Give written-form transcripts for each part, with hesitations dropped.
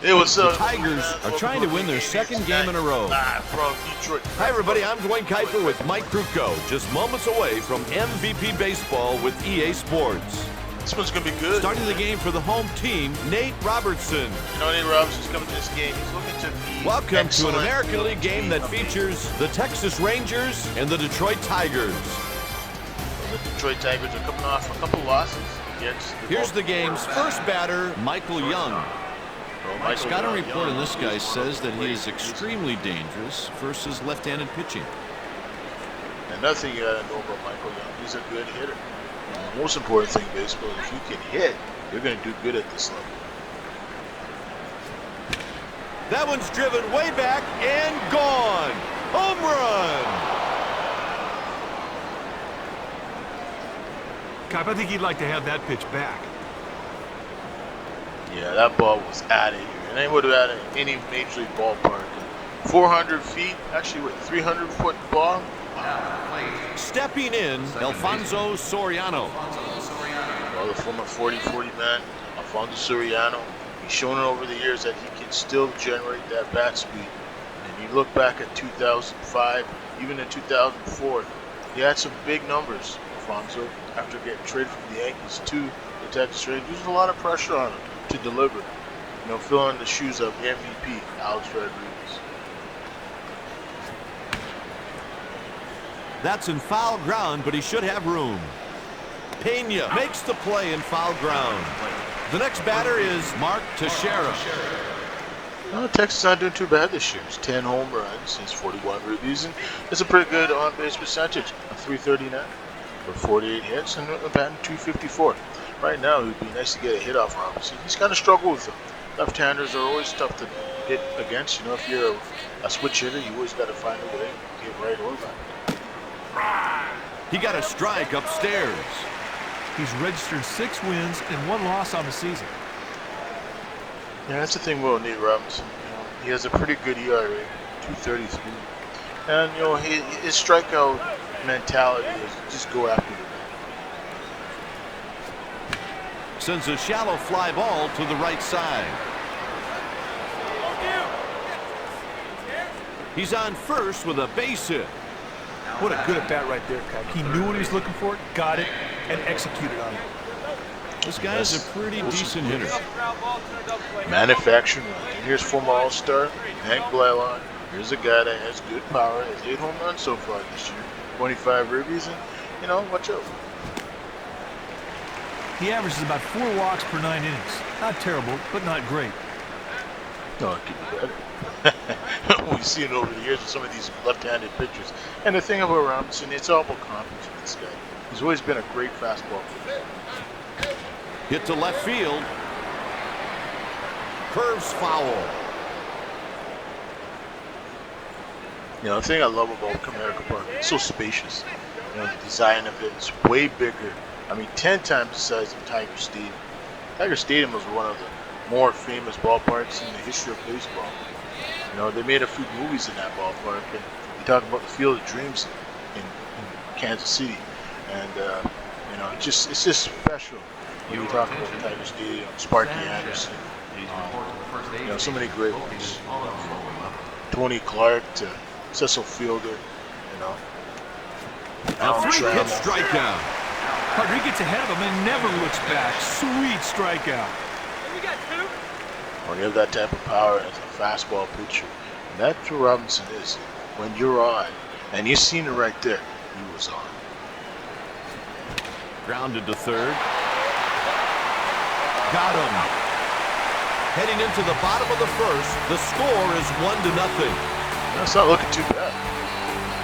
Hey, what's up? The Tigers are trying to win their second game in a row. From Detroit. Hi, everybody. I'm Dwayne Kuiper with Mike Krukow, just moments away from MVP Baseball with EA Sports. This one's going to be good. Starting the game for the home team, Nate Robertson. You know, Nate Robertson's coming to this game. He's looking to be Welcome excellent. to an American League game that features the Texas Rangers and the Detroit Tigers. The Detroit Tigers are coming off a couple losses against Here's the game's first batter, Michael Young. Mike's got a report on this guy says that he is extremely dangerous versus left-handed pitching. Another thing you got to know about Michael Young, he's a good hitter. The most important thing in baseball, if you can hit, you're going to do good at this level. That one's driven way back and gone. Home run. Kuiper, I think he'd like to have that pitch back. Yeah, that ball was out of here. And they would have had it in any major league ballpark. 400 feet, actually with 300-foot ball. Stepping in, Alfonso Soriano. Well, the former 40-40 man, Alfonso Soriano. He's shown it over the years that he can still generate that bat speed. And you look back at 2005, even in 2004, he had some big numbers, Alfonso, after getting traded from the Yankees to the Texas Rangers. There's a lot of pressure on him to deliver. You know, filling the shoes of MVP Alex Rodriguez. That's in foul ground, but he should have room. Pena makes the play in foul ground. The next batter is Mark Teixeira. Well, Texas not doing too bad this year. It's 10 home runs, he's 41 ribbies, and it's a pretty good on-base percentage of 339 for 48 hits and a batting 254. Right now, it would be nice to get a hit off Robinson. He's kind of struggled with them. Left-handers are always tough to hit against. You know, if you're a switch hitter, you always got to find a way to get right or left. He got a strike upstairs. He's registered 6 wins and 1 loss on the season. Yeah, that's the thing with Nate Robinson. You know, he has a pretty good ERA, 2.33, and you know his strikeout mentality is just go after the ball. Sends a shallow fly ball to the right side. He's on first with a base hit. What a good at-bat right there, Kuiper. He knew what he was looking for, got it, and executed on it. This guy is a pretty decent hitter. Manufacturing run. And here's former All-Star Hank Blaylock. Here's a guy that has good power. Has 8 home runs so far this year, 25 ribbies, and you know, watch out. He averages about 4 walks per 9 innings. Not terrible, but not great. No, it could be better. We've seen it over the years with some of these left-handed pitchers. And the thing about Robinson, it's all about confidence with this guy. He's always been a great fastball player. Hit to left field. Curves foul. You know, the thing I love about Comerica Park, it's so spacious. You know, the design of it is way bigger. I mean, 10 times the size of Tiger Stadium. Tiger Stadium was one of the more famous ballparks in the history of baseball. You know, they made a few movies in that ballpark, and you talk about the Field of Dreams in Kansas City, and you know, it's just special when you talk about Tiger Stadium, Sparky Anderson, you know, so many great ones, from Tony Clark to Cecil Fielder, you know. A 3-pitch strikeout. Partner, he gets ahead of him and never looks back. Sweet strikeout. When you have that type of power as a fastball pitcher, and that's what Robinson is. When you're on, and you've seen it right there, he was on. Grounded to third. Got him. Heading into the bottom of the first, the score is 1-0. That's not looking too bad.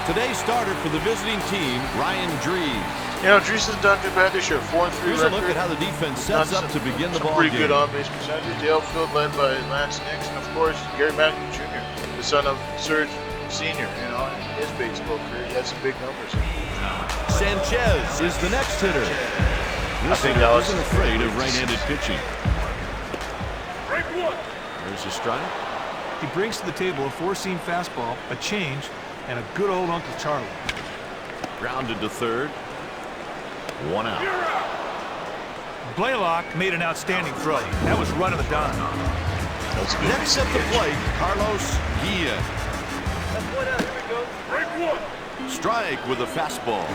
Today's starter for the visiting team, Ryan Drees. You know, Drees hasn't done too bad this year. 4-3 Here's record. a look at how the defense sets up to begin the ball Pretty game. good on-base percentage. The outfield led by Lance Nix, and of course Gary Matthew Jr., the son of Serge Sr. You know, in his baseball career, he had some big numbers. Sanchez is the next hitter. This think hitter Alex isn't is afraid pretty of right-handed pitching. There's a strike. He brings to the table a 4-seam fastball, a change, and a good old Uncle Charlie. Grounded to third. 1 out. Blaylock made an outstanding throw. That was right on the dime. That's a good Next at the pitch. plate, Carlos Guillen. Strike with a fastball.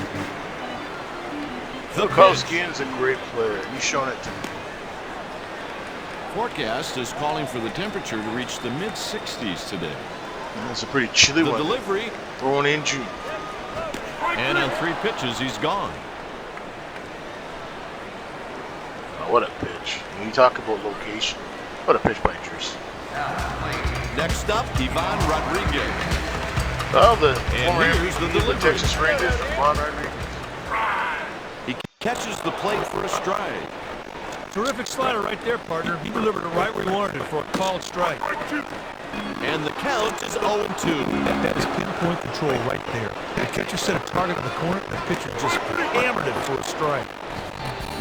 The Carlos pitch. Guillen's a great player. He's shown it to me. Forecast is calling for the temperature to reach the mid-60s today. It's a pretty chilly The one. delivery, Throwing in June. and on 3 pitches, he's gone. Oh, what a pitch. When you talk about location, what a pitch by Drews. Next up, Ivan Rodriguez. Oh, the And former here's the MVP of the delivery. Texas Rangers, Ivan Rodriguez. He catches the plate for a strike. Terrific slider right there, partner. He delivered it right where he wanted it for a called strike. And the count is 0-2. That is pinpoint control right there. The catcher set a target in the corner, the pitcher just hammered it for a strike.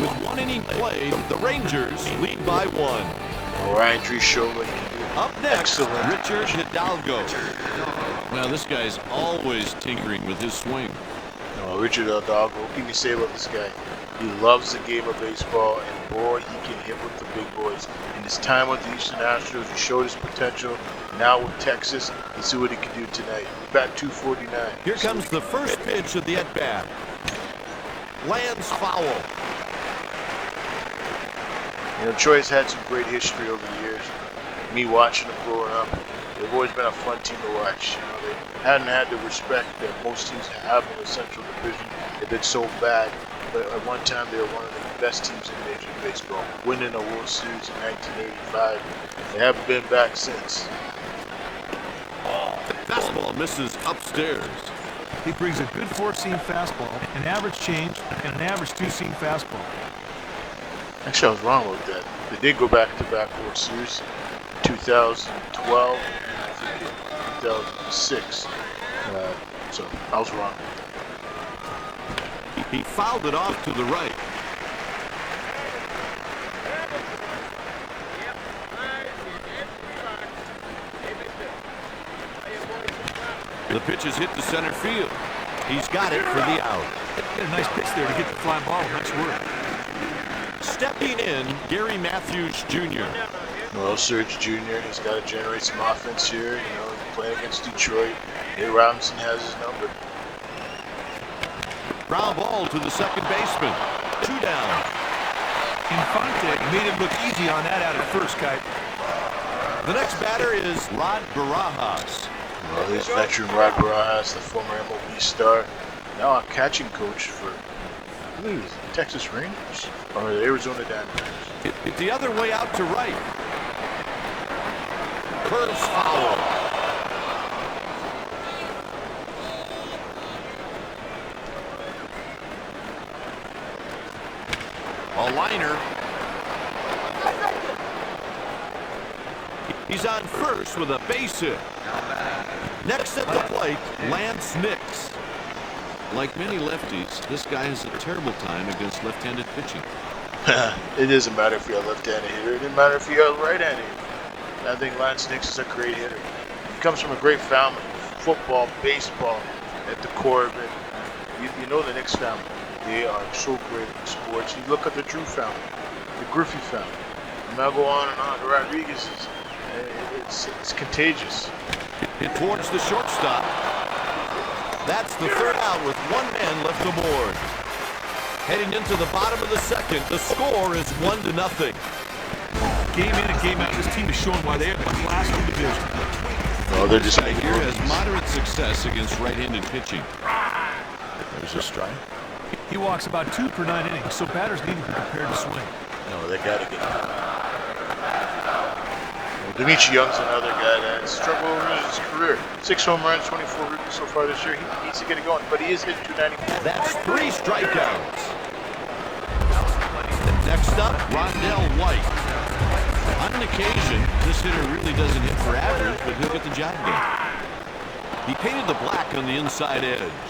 With 1 inning played, the Rangers lead by 1. Ryan Drees showed what he can do. Up next, Excellent. Richard Hidalgo. Now, this guy's always tinkering with his swing. No, Richard Hidalgo, what can you say about this guy? He loves the game of baseball, and boy, he can hit with the big boys. In his time with the Houston Astros, he showed his potential. Now with Texas, let's see what he can do tonight. He's batting .249. Here comes the first pitch of the at-bat. Lands foul. You know, Troy's had some great history over the years. Me watching them growing up, they've always been a fun team to watch. You know, they hadn't had the respect that most teams have in the Central Division. They've been so bad, but at one time they were one of the best teams in Major League Baseball, winning a World Series in 1985. They haven't been back since. Fastball misses upstairs. He brings a good 4-seam fastball, an average change, and an average 2-seam fastball. Actually, I was wrong about that. They did go back-to-back World Series in 2012 and I think in 2006. So I was wrong. He fouled it off to the right. The pitch is hit to center field. He's got it for the out. He had a nice pitch there to get the fly ball. Nice work. Stepping in, Gary Matthews Jr. Well, Serge Jr., he's got to generate some offense here. You know, he's playing against Detroit. Nate Robinson has his number. Ground ball to the second baseman. 2 down. Infante made it look easy on that out at first, Kite. The next batter is Rod Barajas. Well, there's veteran Rod Barajas, the former MLB star. Now a catching coach for, I believe it's the Texas Rangers or the Arizona Diamondbacks. Hit the other way out to right. Curves foul. A liner. He's on first with a base hit. Next at the plate, Lance Nix. Like many lefties, this guy has a terrible time against left-handed pitching. It doesn't matter if you're a left-handed hitter. It doesn't matter if you're a right-handed hitter. I think Lance Nix is a great hitter. He comes from a great family. Football, baseball at the core of it. You know the Nix family. They are so great in sports. You look at the Drew family, the Griffey family. And I'll go on and on. The Rodriguez's. It's contagious. Hit towards the shortstop. That's the third out with 1 man left aboard. Heading into the bottom of the second, the score is 1-0. Game in and game out, this team is showing why they have the class in the division. Oh, they're just This guy making here rookies. has moderate success against right-handed pitching. There's a strike. He walks about 2 per 9 innings, so batters need to be prepared to swing. No, they got to get it. Dmitry Young's another guy that struggled over his career. 6 home runs, 24 rookies so far this year. He needs to get it going, but he is hitting .294. That's 3 strikeouts. Next up, Rondell White. On an occasion, this hitter really doesn't hit for average, but he'll get the job done. He painted the black on the inside edge.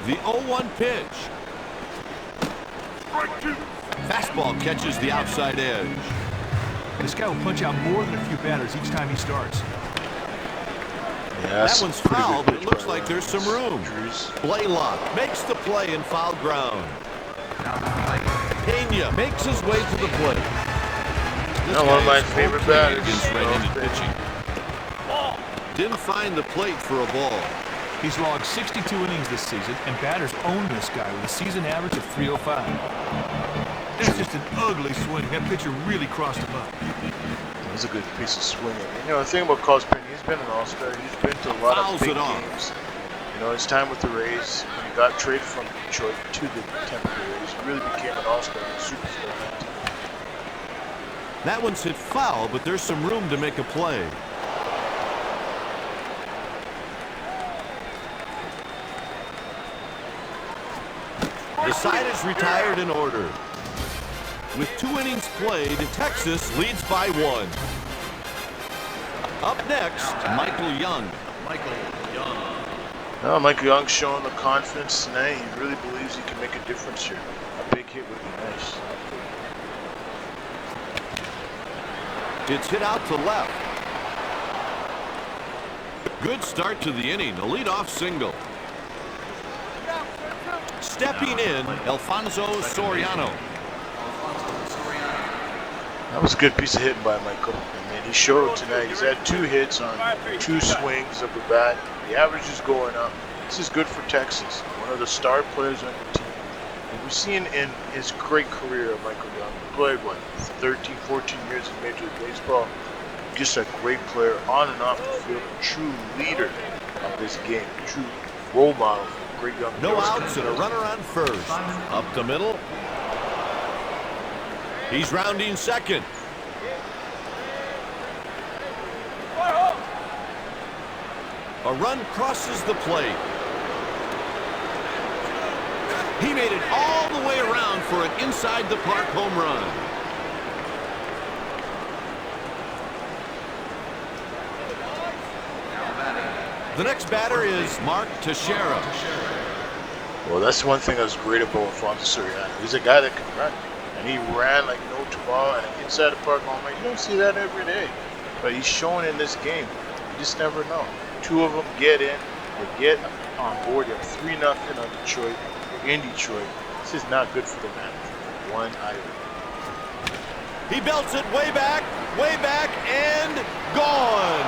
The 0-1 pitch. Fastball catches the outside edge. This guy will punch out more than a few batters each time he starts. Yeah, That one's foul, but it looks like there's some room. Drews. Blaylock makes the play in foul ground. Pena makes his way to the plate. This One guy of my is favorite okay batters. against right-handed pitching. Didn't find the plate for a ball. He's logged 62 innings this season, and batters own this guy with a season average of 305. That's just an ugly swing. That pitcher really crossed him up. That's a good piece of swinging. The thing about Carlos Pena, he's been an all-star. He's been to a lot of big games. His time with the Rays, when he got traded from Detroit to the Tampa Bay Rays, he really became an all-star and a superstar on that team. That one's hit foul, but there's some room to make a play. The side is retired in order. With 2 innings played, Texas leads by 1. Up next, Michael Young. Michael Young's showing the confidence tonight. He really believes he can make a difference here. A big hit would be nice. It's hit out to left. Good start to the inning. A leadoff single. Stepping in, Alfonso Soriano. That was a good piece of hitting by Michael. He showed it tonight. He's had 2 hits on 2 swings of the bat. The average is going up. This is good for Texas. One of the star players on the team. And we've seen in his great career of Michael Young, he played, 13, 14 years in Major League Baseball. Just a great player on and off the field. A true leader of this game. A true role model for great young No players. outs and a runner on first. Up the middle. He's rounding second. A run crosses the plate. He made it all the way around for an inside-the-park home run. The next batter is Mark Teixeira. Well, that's one thing that was great about Alfonso Soriano. He's a guy that can run. And he ran like no tomorrow and inside the park home run. You don't see that every day. But he's showing in this game. You just never know. 2 of them get in. They get on board. You have 3-0 on Detroit. You're in Detroit. This is not good for the manager. One item. He belts it way back, and gone.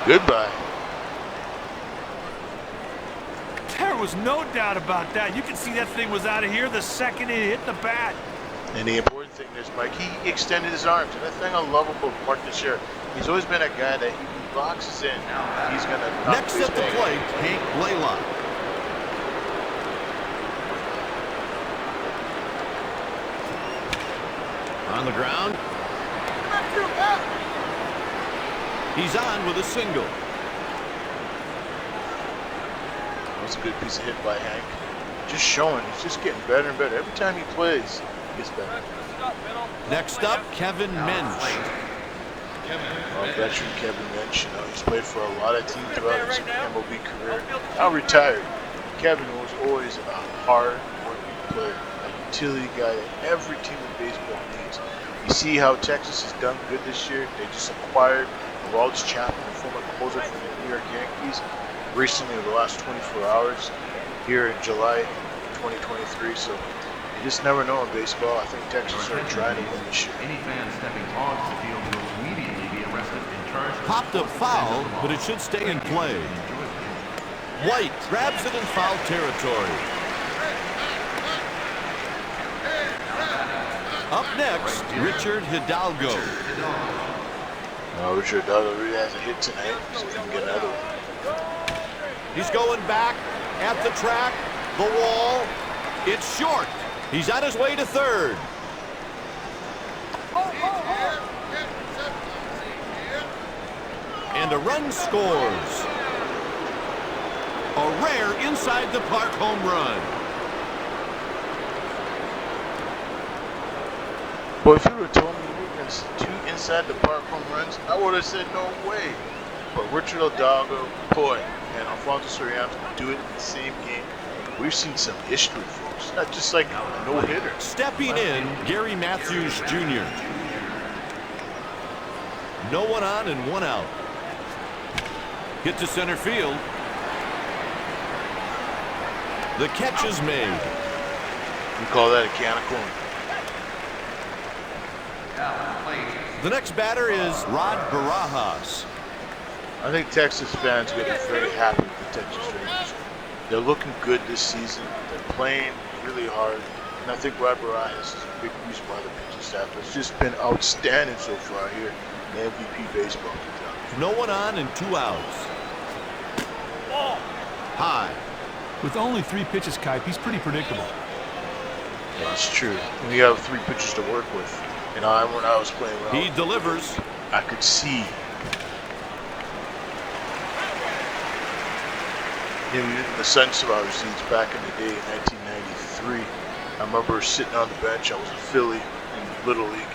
Goodbye. There was no doubt about that. You can see that thing was out of here the second it hit the bat. And the important thing is, Mike, he extended his arms. And the thing I love about Mark Teixeira, he's always been a guy that he boxes in. He's going to knock Next his at the bag. plate, Hank Blaylock. On the ground. He's on with a single. That's a good piece of hit by Hank. Just showing, he's just getting better and better. Every time he plays, he gets better. Next up, Kevin Mensch. Veteran Kevin Mensch, he's played for a lot of teams throughout his MLB career. Now retired. Kevin was always a hard-working player, a utility guy that every team in baseball needs. You see how Texas has done good this year. They just acquired Aroldis Chapman, a former closer from the New York Yankees, recently in the last 24 hours here in July 2023. So you just never know in baseball. I think Texas are trying to win this year. Any fan stepping onto the field will immediately be arrested and charged. Popped up foul, but it should stay in play. White grabs it in foul territory. Up next, Richard Hidalgo. Richard Hidalgo really has a hit tonight. See if he can get another one. He's going back at the track, the wall. It's short. He's on his way to third. And a run scores. A rare inside the park home run. Boy, if you would have told me we were going to see 2 inside the park home runs, I would have said no way. But Richard Hidalgo, boy, and Alfonso Soriano do it in the same game. We've seen some history, folks. Not just like a no-hitter. Stepping in, Gary Matthews Jr. No one on and 1 out. Hit to center field. The catch is made. We call that a can of corn. Now, play The next batter is Rod Barajas. I think Texas fans are going to be very happy with the Texas Rangers. They're looking good this season. They're playing really hard. And I think Rod Barajas is a big reason why the pitching staff has just been outstanding so far here in the MVP baseball. No one on and 2 outs. High. With only 3 pitches, Kipe, he's pretty predictable. That's true. When you have 3 pitchers to work with. You know, when I was playing around, He delivers. I could see. You know, the Sunflower seeds back in the day in 1993. I remember sitting on the bench. I was a Philly in Little League.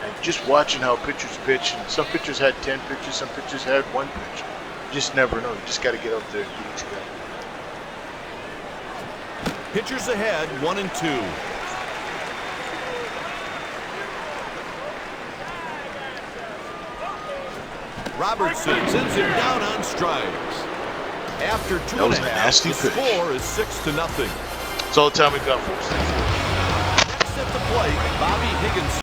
And just watching how pitchers pitch. And some pitchers had 10 pitches, some pitchers had 1 pitch. You just never know. You just got to get up there and do what you got. Pitchers ahead, 1 and 2. Robertson sends him down on strikes. After 2 That was and a a half, nasty the pitch. score is 6-0. That's all the time we got, folks. Next at the plate, Bobby Higgins.